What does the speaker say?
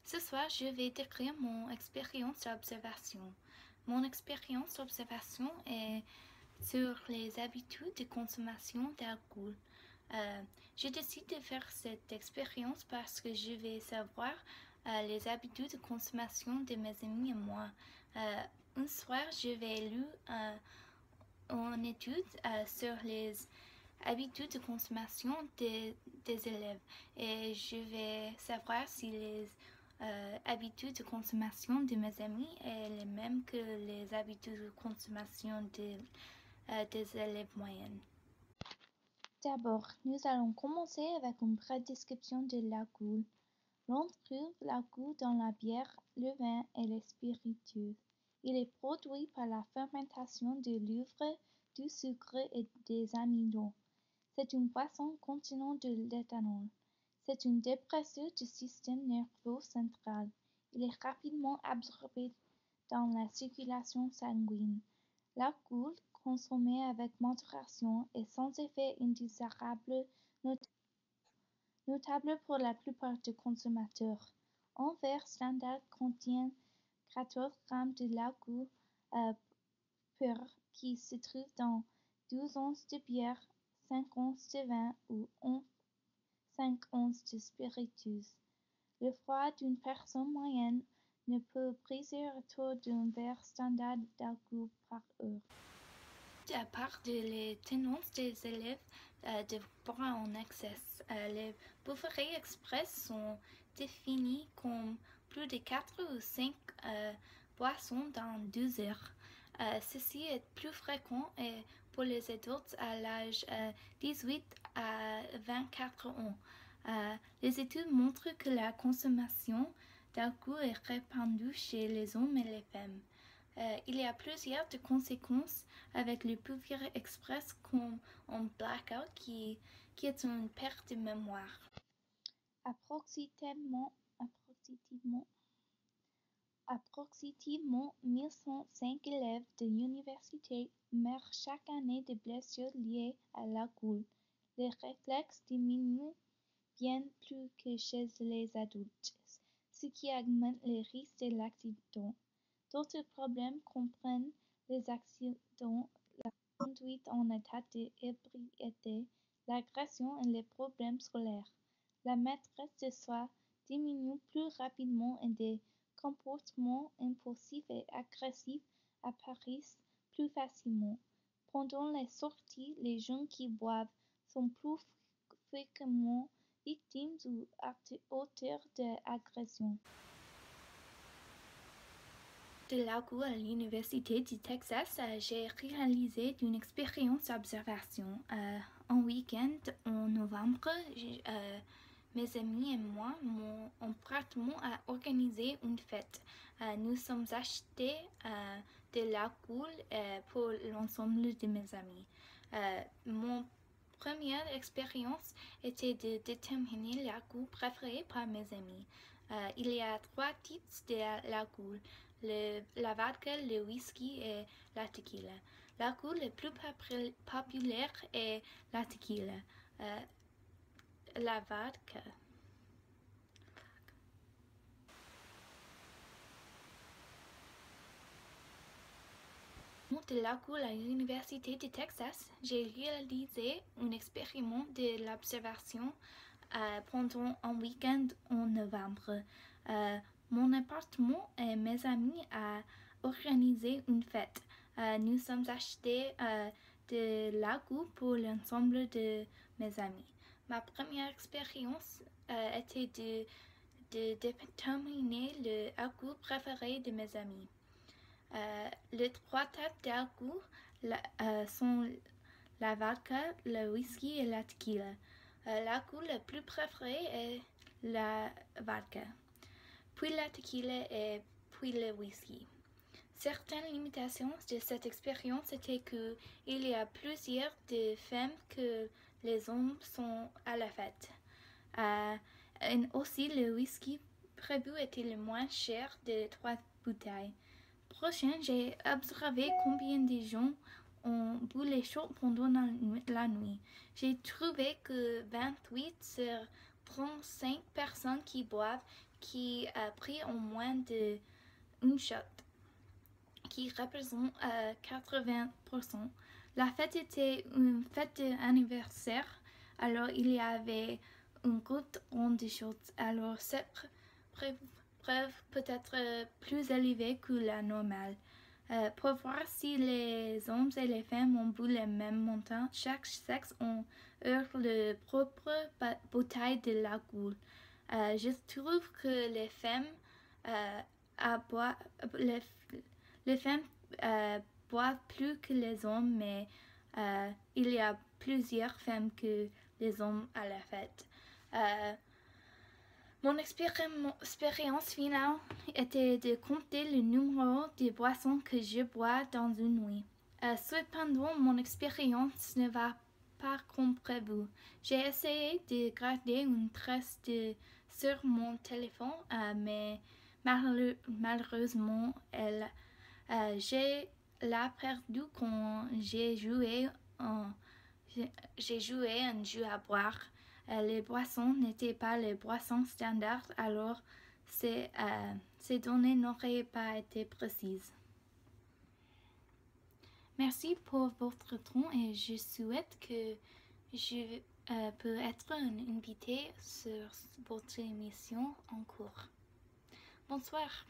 Ce soir, je vais décrire mon expérience d'observation. Mon expérience d'observation est sur les habitudes de consommation d'alcool. Je décide de faire cette expérience parce que je vais savoir les habitudes de consommation de mes amis et moi. Un soir, je vais lire une étude sur les habitudes de consommation des élèves et je vais savoir si les habitudes de consommation de mes amis est les mêmes que les habitudes de consommation des élèves moyennes. D'abord, nous allons commencer avec une brève description de l'alcool. L'on trouve l'alcool dans la bière, le vin et les spiritueux. Il est produit par la fermentation de l'œuvre, du sucre et des amidons. C'est une boisson contenant de l'éthanol. C'est un dépresseur du système nerveux central. Il est rapidement absorbé dans la circulation sanguine. L'alcool, consommé avec modération, est sans effet indésirable, notable pour la plupart des consommateurs. Un verre standard contient 14 grammes de l'alcool pur qui se trouve dans 12 onces de bière, 5 onces de vin ou 5 onces de spiritueux. Le foie d'une personne moyenne ne peut briser autour d'un verre standard d'alcool par heure. À part de les tendances des élèves de boire en excès, les bouffées express sont définies comme plus de 4 ou 5 boissons dans 2 heures. Ceci est plus fréquent pour les adultes à l'âge 18 à 24 ans. Les études montrent que la consommation d'alcool est répandue chez les hommes et les femmes. Il y a plusieurs de conséquences avec le bouffées express comme un blackout qui est une perte de mémoire. Approximativement 1105 élèves de l'université meurent chaque année de blessures liées à l'alcool. Les réflexes diminuent bien plus que chez les adultes, ce qui augmente les risques de l'accident. D'autres problèmes comprennent les accidents, la conduite en état d'ébriété, l'agression et les problèmes scolaires. La maîtrise de soi diminue plus rapidement et des comportements impulsifs et agressifs apparaissent plus facilement. Pendant les sorties, les jeunes qui boivent sont plus fréquemment victimes ou auteurs d'agressions. De l'alcool à l'Université du Texas, j'ai réalisé une expérience d'observation. Un week-end en novembre, mes amis et moi ont pratiquement organisé une fête. Nous sommes achetés de l'alcool pour l'ensemble de mes amis. Mon première expérience était de déterminer l'alcool préféré par mes amis. Il y a 3 types de l'alcool, la vodka, le whisky et la tequila. L'alcool le plus populaire est la tequila. La vodka. De l'alcool à l'Université du Texas, j'ai réalisé un expériment de l'observation pendant un week-end en novembre. Mon appartement et mes amis ont organisé une fête. Nous sommes achetés de l'alcool pour l'ensemble de mes amis. Ma première expérience était de déterminer l'alcool préféré de mes amis. Les 3 types d'alcool sont la vodka, le whisky et la tequila. L'alcool le plus préféré est la vodka, puis la tequila et puis le whisky. Certaines limitations de cette expérience étaient que il y a plusieurs de femmes que les hommes sont à la fête. Et aussi le whisky prévu était le moins cher des 3 bouteilles. Prochain, j'ai observé combien de gens ont bu les shots pendant la nuit. J'ai trouvé que 28 sur 35 personnes qui boivent qui a pris au moins une shot, qui représente 80%. La fête était une fête d'anniversaire, alors il y avait une goutte ronde de shots. Alors cette preuve peut être plus élevée que la normale. Pour voir si les hommes et les femmes ont bu le même montant, chaque sexe a le propre bouteille de la goule. Je trouve que les femmes boivent plus que les hommes, mais il y a plusieurs femmes que les hommes à la fête. Mon expérience finale était de compter le nombre de boissons que je bois dans une nuit. Cependant, mon expérience ne va pas comme prévu. J'ai essayé de garder une trace sur mon téléphone, mais malheureusement, je l'ai perdu quand j'ai joué un jeu à boire. Les boissons n'étaient pas les boissons standards, alors ces données n'auraient pas été précises. Merci pour votre temps et je souhaite que je peux être invitée sur votre émission en cours. Bonsoir.